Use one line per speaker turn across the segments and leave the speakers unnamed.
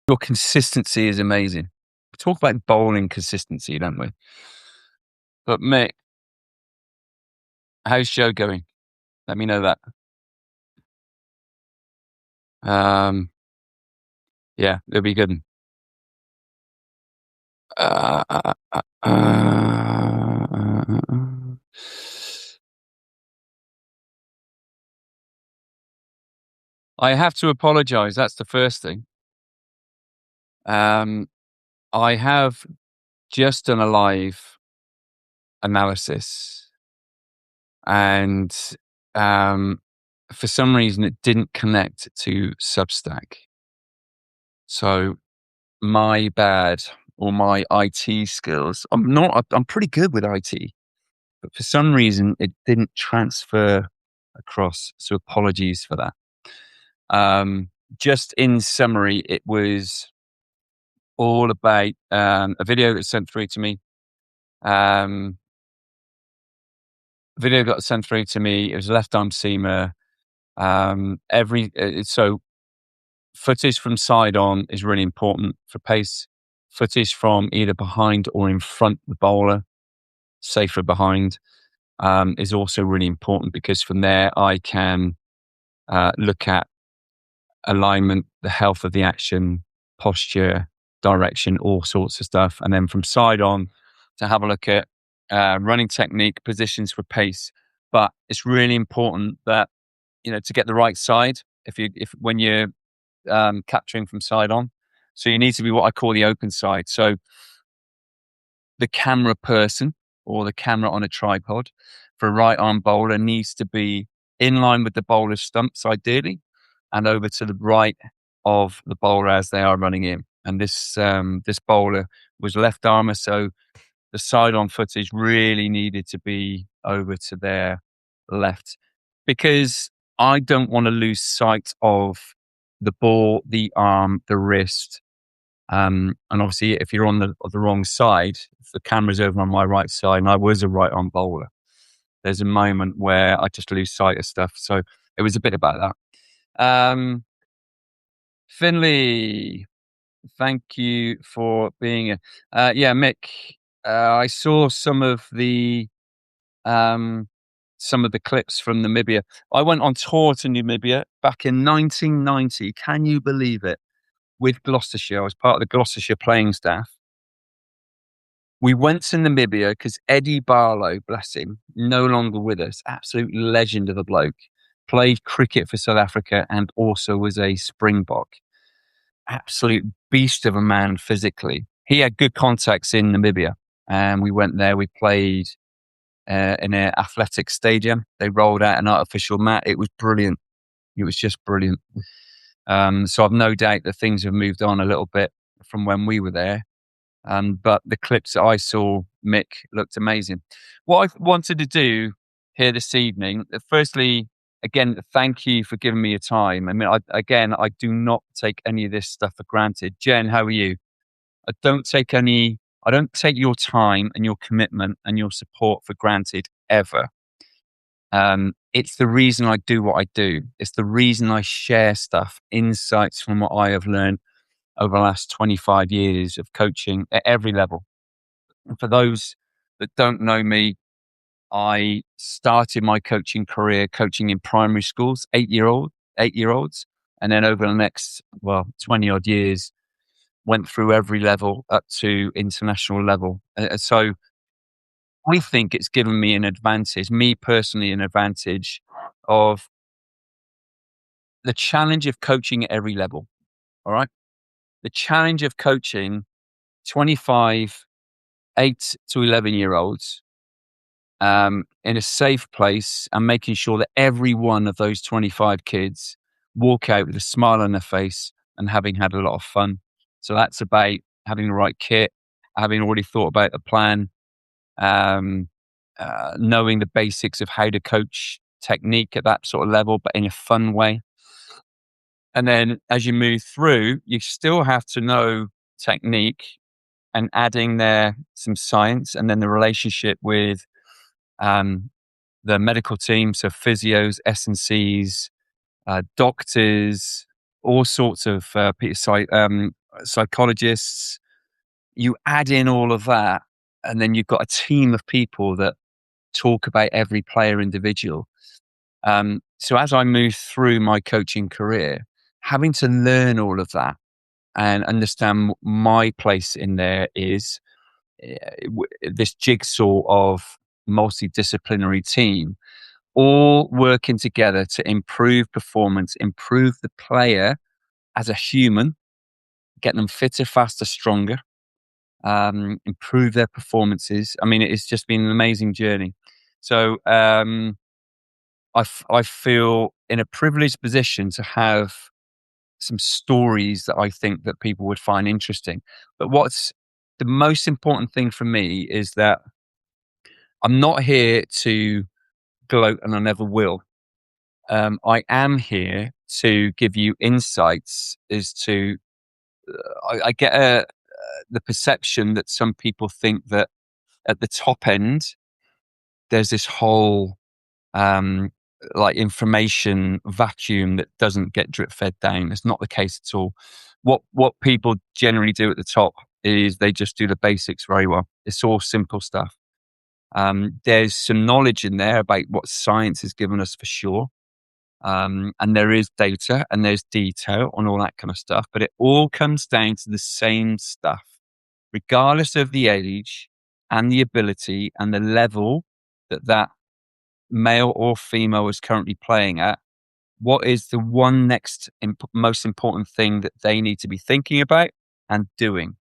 Your consistency is amazing. We talk about bowling consistency, don't we? But Mick, how's Joe going? Let me know that. Um, yeah, it'll be good. Uh, uh, uh, uh, I have to apologise. That's the first thing. Um, I have just done a live analysis, and um, for some reason, it didn't connect to Substack. So my bad, or my IT skills. I'm pretty good with IT, but for some reason it didn't transfer across. So apologies for that. Just in summary, it was all about a video that sent through to me. Um, Video got sent through to me. It was left arm seamer. So footage from side on is really important for pace. Footage from either behind or in front of the bowler, safer behind, is also really important, because from there I can look at alignment, the health of the action, posture, direction, all sorts of stuff. And then from side on to have a look at running technique, positions for pace. But it's really important that, to get the right side, if when you're capturing from side on. So you need to be what I call the open side. So the camera person, or the camera on a tripod for a right arm bowler, needs to be in line with the bowler's stumps, ideally, and over to the right of the bowler as they are running in. And this bowler was left armer, so the side on footage really needed to be over to their left, because I don't want to lose sight of the ball, the arm, the wrist. And obviously, if you're on the wrong side, if the camera's over on my right side, and I was a right arm bowler, there's a moment where I just lose sight of stuff. So it was a bit about that. Finley, thank you for being a. Yeah, Mick, I saw um, some of the clips from Namibia. I went on tour to Namibia back in 1990. Can you believe it? With Gloucestershire, I was part of the Gloucestershire playing staff. We went to Namibia because Eddie Barlow, bless him, no longer with us, absolute legend of a bloke, played cricket for South Africa and also was a Springbok. Absolute beast of a man physically. He had good contacts in Namibia, and we went there. We played in an athletic stadium. They rolled out an artificial mat. It was brilliant. It was just brilliant. So I've no doubt that things have moved on a little bit from when we were there. But the clips that I saw, Mick, looked amazing. What I wanted to do here this evening, firstly, again, thank you for giving me your time. I mean, I do not take any of this stuff for granted. Jen, how are you? I don't take I don't take your time and your commitment and your support for granted ever. It's the reason I do what I do. It's the reason I share stuff, insights from what I have learned over the last 25 years of coaching at every level. And for those that don't know me, I started my coaching career coaching in primary schools, 8-year-olds. And then over the next, 20 odd years, went through every level up to international level. So I think it's given me an advantage, me personally, an advantage of the challenge of coaching at every level. All right. The challenge of coaching 25, 8 to 11-year-olds in a safe place, and making sure that every one of those 25 kids walk out with a smile on their face and having had a lot of fun. So that's about having the right kit, having already thought about the plan, um, knowing the basics of how to coach technique at that sort of level, but in a fun way. And then as you move through, you still have to know technique, and adding there some science, and then the relationship with um, the medical team, so physios, S&Cs, doctors, all sorts of psychologists. You add in all of that, and then you've got a team of people that talk about every player individual. So as I move through my coaching career, having to learn all of that and understand my place in there is this jigsaw of multidisciplinary team, all working together to improve performance, improve the player as a human, get them fitter, faster, stronger, improve their performances. I mean, it's just been an amazing journey. So I feel in a privileged position to have some stories that I think that people would find interesting. But what's the most important thing for me is that I'm not here to gloat, and I never will. I am here to give you insights as to. I get the perception that some people think that at the top end there's this whole um, like information vacuum that doesn't get drip fed down. It's not the case at all. What people generally do at the top is they just do the basics very well. It's all simple stuff. There's some knowledge in there about what science has given us for sure. And there is data and there's detail on all that kind of stuff, but it all comes down to the same stuff, regardless of the age and the ability and the level that male or female is currently playing at. What is the one next most important thing that they need to be thinking about and doing?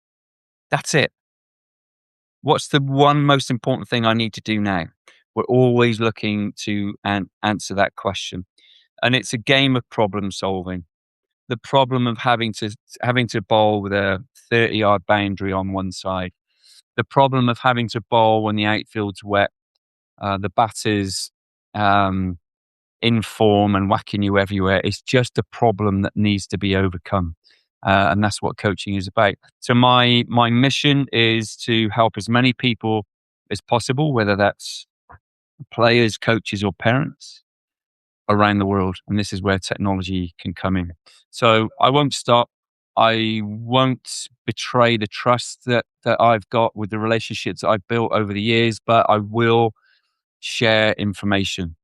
That's it. What's the one most important thing I need to do now? We're always looking to answer that question. And it's a game of problem solving. The problem of having to bowl with a 30-yard boundary on one side. The problem of having to bowl when the outfield's wet. The batter's in form and whacking you everywhere. It's just a problem that needs to be overcome. And that's what coaching is about. So my mission is to help as many people as possible, whether that's players, coaches, or parents around the world. And this is where technology can come in. So I won't stop. I won't betray the trust that I've got with the relationships that I've built over the years, but I will share information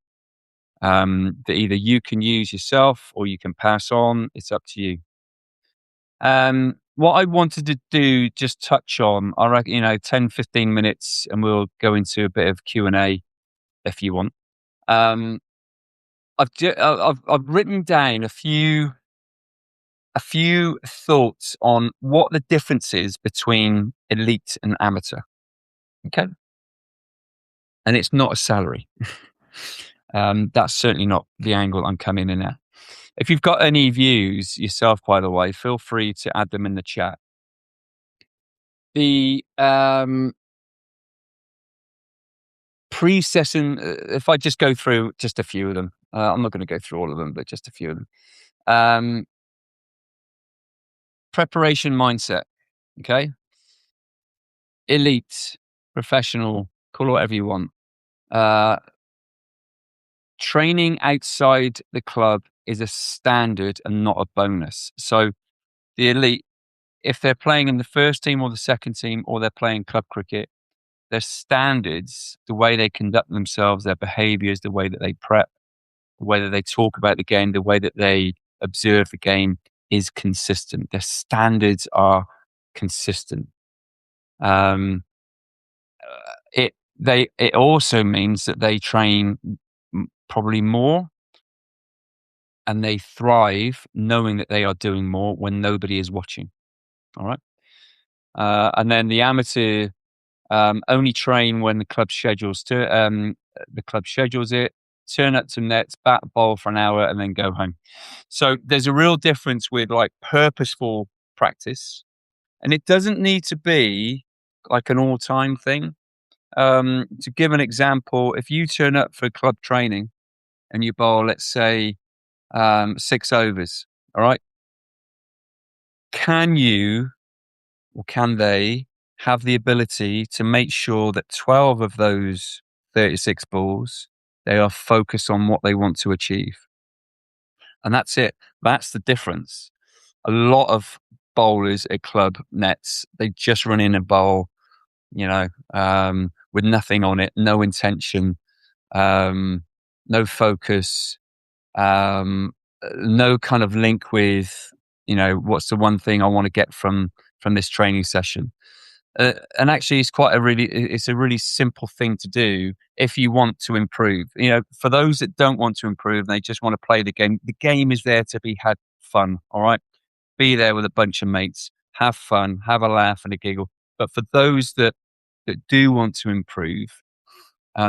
that either you can use yourself or you can pass on. It's up to you. What I wanted to do, just touch on, I reckon, 10, 15 minutes and we'll go into a bit of Q&A if you want. Um, I've written down a few thoughts on what the difference is between elite and amateur. Okay. And it's not a salary. That's certainly not the angle I'm coming in at. If you've got any views yourself, by the way, feel free to add them in the chat. The pre-session, if I just go through just a few of them, I'm not going to go through all of them, but just a few of them. Preparation mindset, okay? Elite, professional, call it whatever you want. Training outside the club is a standard and not a bonus. So the elite, if they're playing in the first team or the second team or they're playing club cricket, their standards, the way they conduct themselves, their behaviors, the way that they prep, the way that they talk about the game, the way that they observe the game is consistent. Their standards are consistent. It also means that they train probably more and they thrive knowing that they are doing more when nobody is watching. All right. And then the amateur only train when the club schedules it, turn up to nets, bat bowl for an hour, and then go home. So there's a real difference with like purposeful practice, and it doesn't need to be like an all-time thing. To give an example, if you turn up for club training and you bowl, let's say 6 overs, all right, can you or can they have the ability to make sure that 12 of those 36 balls, they are focused on what they want to achieve? And that's it. That's the difference. A lot of bowlers at club nets, they just run in and bowl, you know, with nothing on it, no intention, um, no focus, um, no kind of link with, what's the one thing I want to get from this training session. And actually, it's a really simple thing to do if you want to improve. For those that don't want to improve, they just want to play the game. The game is there to be had fun. All right, be there with a bunch of mates, have fun, have a laugh and a giggle. But for those that do want to improve,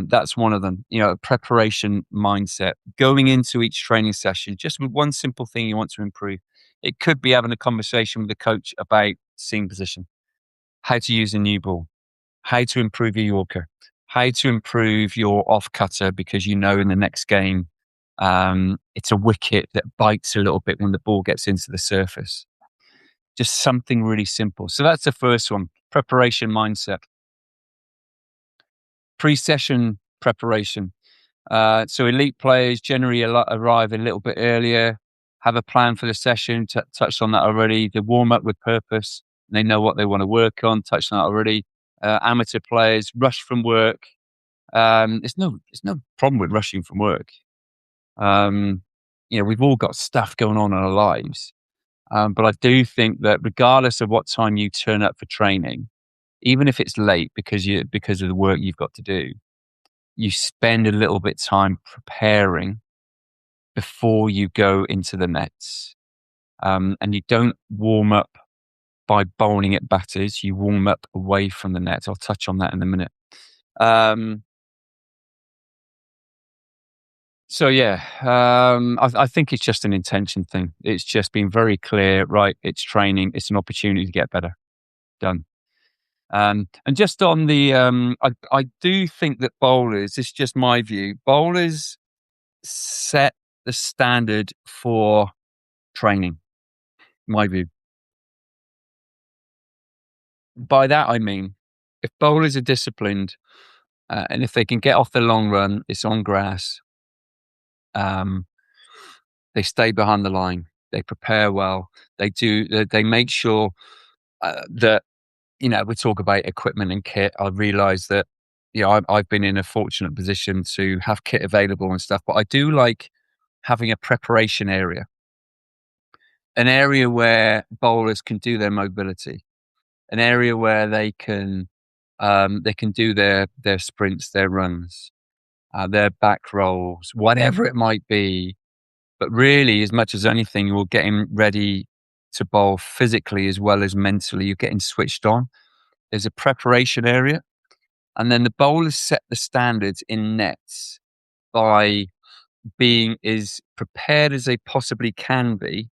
that's one of them. A preparation mindset, going into each training session just with one simple thing you want to improve. It could be having a conversation with the coach about seam position, how to use a new ball, how to improve your Yorker, how to improve your off cutter, because in the next game, it's a wicket that bites a little bit when the ball gets into the surface. Just something really simple. So that's the first one, preparation mindset. Pre-session preparation. So elite players generally arrive a little bit earlier, have a plan for the session, touched on that already. They warm up with purpose. They know what they want to work on, touched on that already. Amateur players rush from work. There's no problem with rushing from work. We've all got stuff going on in our lives. But I do think that regardless of what time you turn up for training, even if it's late because of the work you've got to do, you spend a little bit time preparing before you go into the nets. And you don't warm up by bowling at batters. You warm up away from the nets. I'll touch on that in a minute. So yeah, I think it's just an intention thing. It's just being very clear, right? It's training. It's an opportunity to get better. Done. And just on the, I do think that bowlers, it's just my view, bowlers set the standard for training, my view. By that, I mean, if bowlers are disciplined, and if they can get off the long run, it's on grass, um, they stay behind the line, they prepare well, they make sure that, we talk about equipment and kit. I realize that, I've been in a fortunate position to have kit available and stuff, but I do like having a preparation area, an area where bowlers can do their mobility, an area where they can do their sprints, their runs, their back rolls, whatever it might be. But really, as much as anything, you're getting ready to bowl physically as well as mentally. You're getting switched on. There's a preparation area. And then the bowlers set the standards in nets by being as prepared as they possibly can be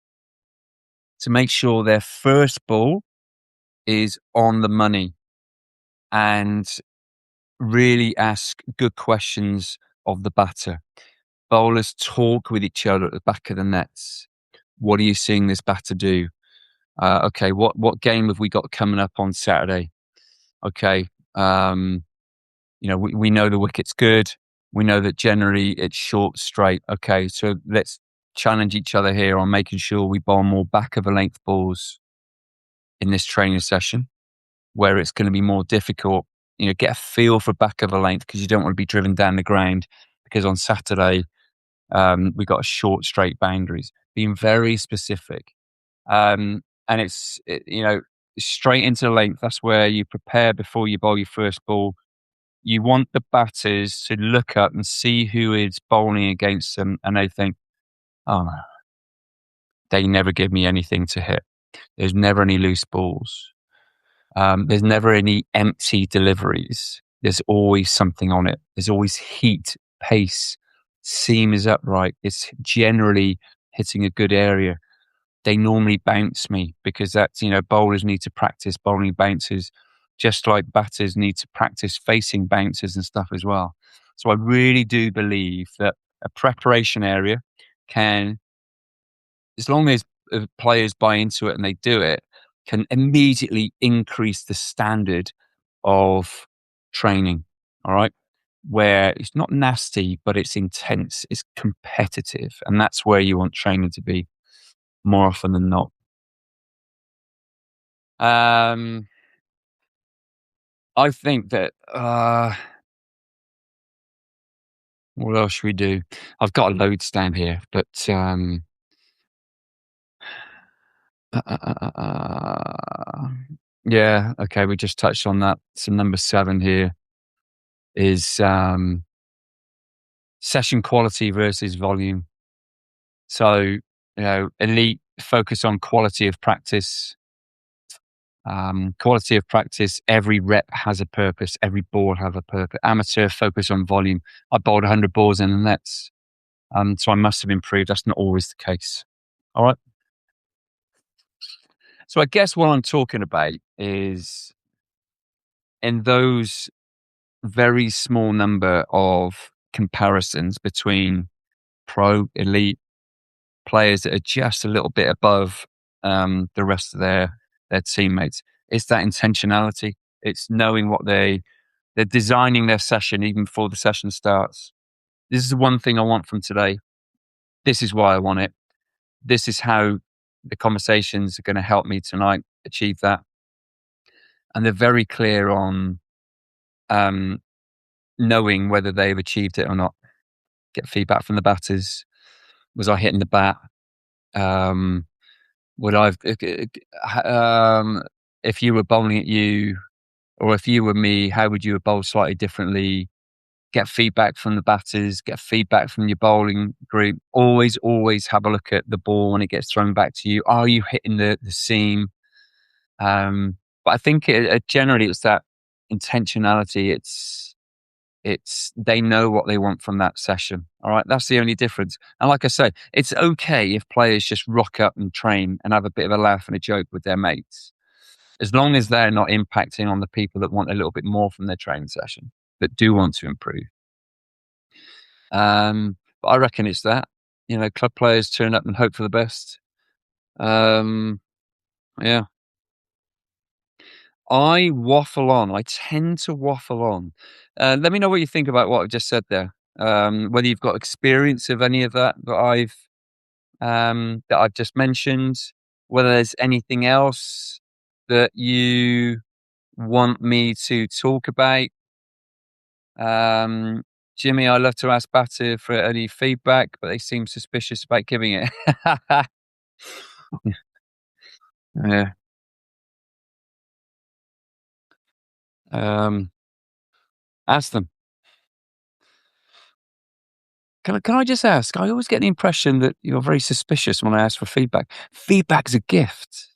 to make sure their first ball is on the money and really ask good questions of the batter. Bowlers talk with each other at the back of the nets. What are you seeing this batter do? Okay, what game have we got coming up on Saturday? Okay, we know the wicket's good. We know that generally it's short, straight. Okay, so let's challenge each other here on making sure we bowl more back of a length balls in this training session, where it's going to be more difficult. Get a feel for back of a length, because you don't want to be driven down the ground, because on Saturday, we got a short, straight boundaries, being very specific. And straight into length. That's where you prepare before you bowl your first ball. You want the batters to look up and see who is bowling against them, and they think, oh, they never give me anything to hit. There's never any loose balls. There's never any empty deliveries. There's always something on it. There's always heat, pace, seam is upright. It's generally hitting a good area. They normally bounce me, because that's, bowlers need to practice bowling bounces, just like batters need to practice facing bounces and stuff as well. So I really do believe that a preparation area can, as long as players buy into it and they do it, can immediately increase the standard of training. All right. Where it's not nasty, but it's intense, it's competitive. And that's where you want training to be more often than not. Um, I think that, what else should we do? I've got a loads down here, but, uh, uh, uh, uh, uh, yeah, okay, we just touched on that. So number 7 here is, session quality versus volume. So, elite focus on quality of practice. Quality of practice, every rep has a purpose, every ball has a purpose. Amateur focus on volume. I bowled 100 balls in the nets, so I must have improved. That's not always the case. All right. So I guess what I'm talking about is in those very small number of comparisons between pro, elite players that are just a little bit above the rest of their teammates. It's that intentionality. It's knowing what they're designing their session even before the session starts. This is the one thing I want from today. This is why I want it. This is how the conversations are going to help me tonight achieve that. And they're very clear on knowing whether they've achieved it or not. Get feedback from the batters. Was I hitting the bat? Would I've if you were bowling at you, or if you were me, how would you have bowled slightly differently? Get feedback from the batters, get feedback from your bowling group. Always have a look at the ball when it gets thrown back to you. Are you hitting the seam? But I think generally it's that intentionality. It's they know what they want from that session. All right, that's the only difference. And like I say, it's okay if players just rock up and train and have a bit of a laugh and a joke with their mates, as long as they're not impacting on the people that want a little bit more from their training session, that do want to improve. But I reckon it's that, club players turn up and hope for the best. Yeah, I waffle on. I tend to waffle on. Let me know what you think about what I've just said there. Whether you've got experience of any of that I've just mentioned, whether there's anything else that you want me to talk about. Um, Jimmy, I love to ask Batter for any feedback, but they seem suspicious about giving it. Yeah. Um, ask them. Can I just ask? I always get the impression that you're very suspicious when I ask for feedback. Feedback's a gift.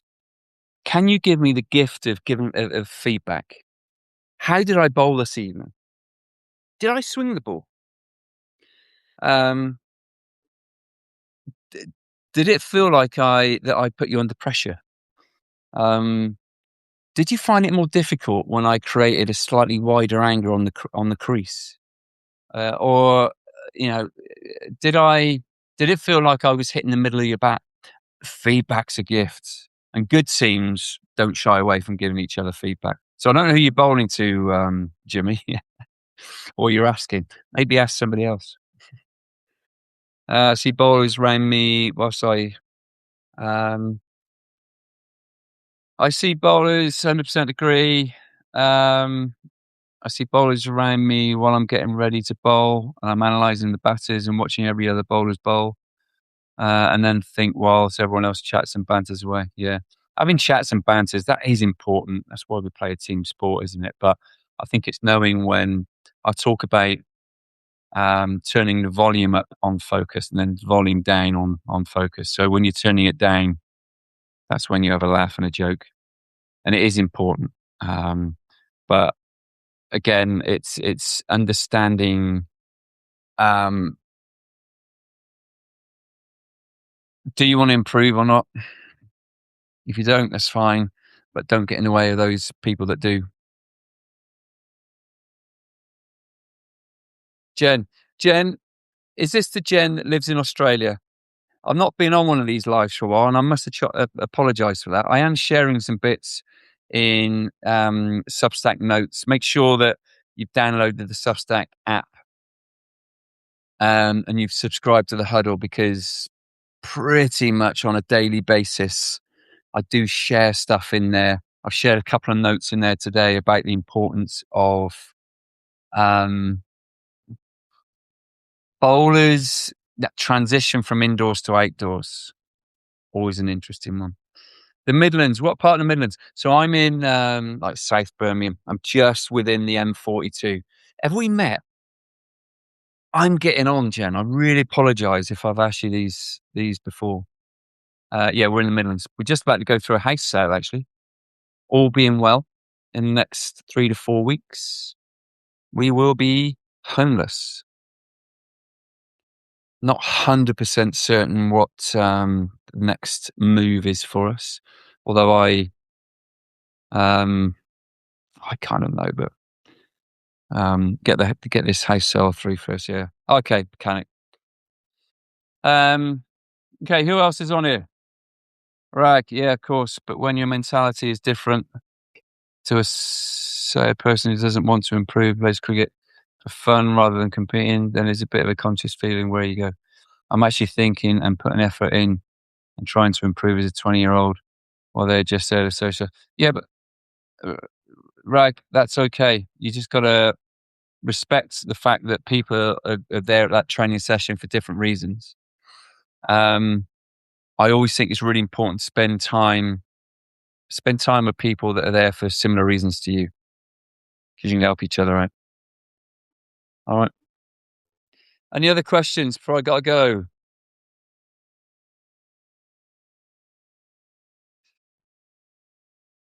Can you give me the gift of giving of feedback? How did I bowl this evening? Did I swing the ball? Um, d- did it feel like I put you under pressure? Um, did you find it more difficult when I created a slightly wider angle on the crease, or you know, did it feel like I was hitting the middle of your bat? Feedback's a gift, and good teams don't shy away from giving each other feedback. So I don't know who you're bowling to, Jimmy, or you're asking. Maybe ask somebody else. I see bowlers around me whilst um, I see bowlers, 100% agree. Um, I see bowlers around me while I'm getting ready to bowl, and I'm analysing the batters and watching every other bowler's bowl, and then think whilst everyone else chats and banters away. Yeah, having chats and banters, that is important. That's why we play a team sport, isn't it? But I think it's knowing when I talk about turning the volume up on focus and then volume down on focus. So when you're turning it down, that's when you have a laugh and a joke, and it is important. But again, it's understanding. Um, do you want to improve or not? If you don't, that's fine, but don't get in the way of those people that do. Jen, is this the Jen that lives in Australia? I've not been on one of these lives for a while, and I must apologise for that. I am sharing some bits in Substack notes. Make sure that you've downloaded the Substack app, and you've subscribed to the Huddle, because pretty much on a daily basis, I do share stuff in there I've shared a couple of notes in there today about the importance of um, bowlers, that transition from indoors to outdoors. Always an interesting one. The Midlands, what part of the Midlands? So I'm in like South Birmingham. I'm just within the M42. Have we met? I'm getting on, Jen. I really apologise if I've asked you these before. Yeah, we're in the Midlands. We're just about to go through a house sale, actually. All being well, in the next 3 to 4 weeks, we will be homeless. Not 100% certain what the next move is for us. Although I kind of know, but get this house sale through first. Yeah. Okay, mechanic. Um, okay, who else is on here? Right. Yeah, of course. But when your mentality is different to say a person who doesn't want to improve, plays cricket for fun rather than competing, then there's a bit of a conscious feeling where you go, I'm actually thinking and putting effort in and trying to improve as a 20-year-old while they're just there to social. Yeah, but uh, right, that's okay. You just got to respect the fact that people are there at that training session for different reasons. I always think it's really important to spend time with people that are there for similar reasons to you, because you can help each other out. All right. Any other questions before I gotta go?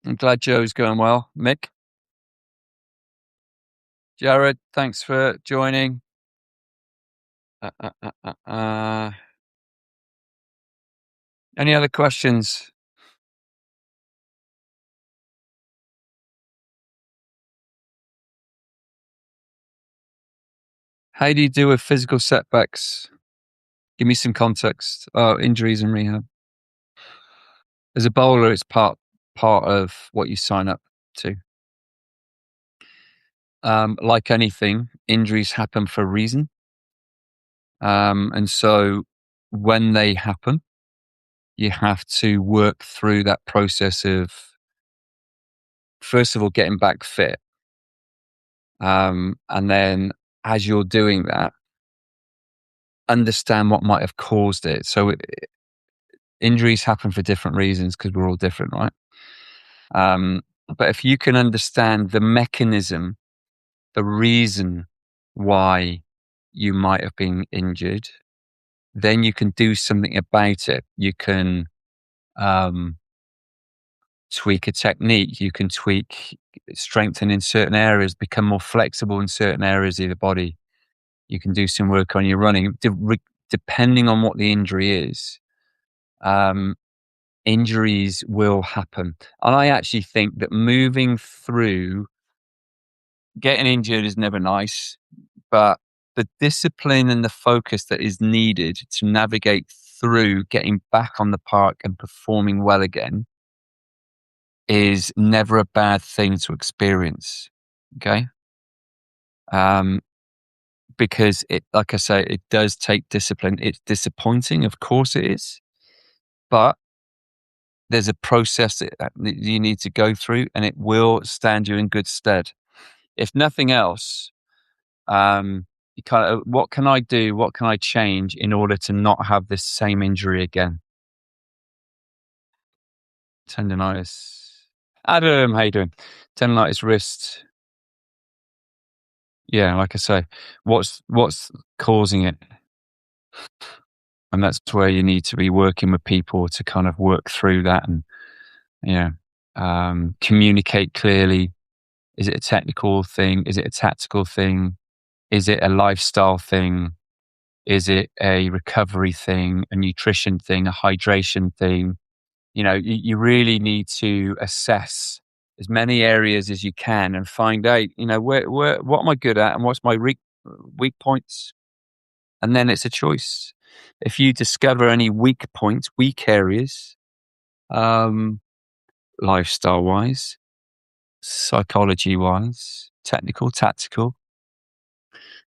I'm glad Joe's going well. Mick, Jared, thanks for joining. Uh, uh, uh, any other questions? How do you deal with physical setbacks? Give me some context. Oh, injuries and rehab. As a bowler, it's part of what you sign up to. Like anything, injuries happen for a reason. And so when they happen, you have to work through that process of, first of all, getting back fit. And then as you're doing that, understand what might have caused it. So injuries happen for different reasons because we're all different, right? But if you can understand the mechanism, the reason why you might have been injured, then you can do something about it. You can tweak a technique. You can strengthen in certain areas, become more flexible in certain areas of the body. You can do some work on your running, depending on what the injury is. Injuries will happen. And I actually think that moving through getting injured is never nice, but the discipline and the focus that is needed to navigate through getting back on the park and performing well again is never a bad thing to experience. Okay. Because it, like I say, it does take discipline. It's disappointing. Of course it is, but there's a process that you need to go through and it will stand you in good stead. If nothing else, you kind of, what can I do? What can I change in order to not have this same injury again? Tendonitis. Adam, how you doing? Tendonitis wrist. Yeah, like I say, what's causing it? And that's where you need to be working with people to kind of work through that and, communicate clearly. Is it a technical thing? Is it a tactical thing? Is it a lifestyle thing? Is it a recovery thing, a nutrition thing, a hydration thing? You really need to assess as many areas as you can and find out, what am I good at and what's my weak points? And then it's a choice. If you discover any weak points, weak areas, lifestyle wise, psychology wise, technical, tactical,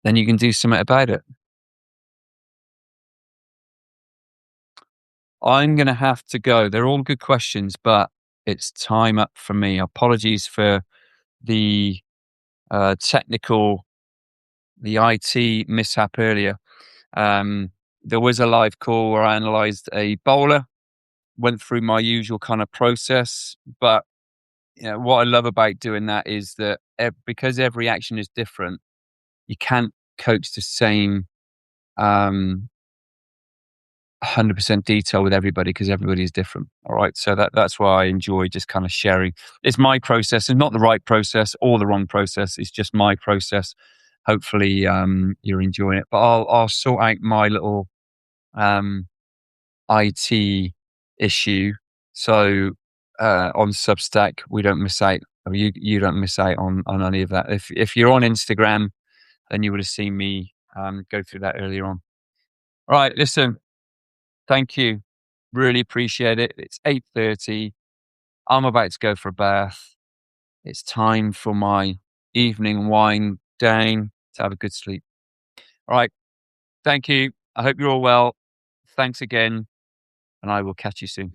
then you can do something about it. I'm going to have to go. They're all good questions, but It's time up for me. Apologies for the technical, the IT mishap earlier. Um, there was a live call where I analysed a bowler, went through my usual kind of process, but what I love about doing that is that because every action is different, you can't coach the same um, 100% detail with everybody because everybody is different. All right. So that's why I enjoy just kind of sharing. It's my process. It's not the right process or the wrong process. It's just my process. Hopefully, you're enjoying it. But I'll sort out my little um, IT issue. So on Substack, we don't miss out. Or you don't miss out on any of that. If you're on Instagram, then you would have seen me go through that earlier on. All right. Listen. Thank you. Really appreciate it. It's 8:30. I'm about to go for a bath. It's time for my evening wind down to have a good sleep. All right. Thank you. I hope you're all well. Thanks again, and I will catch you soon.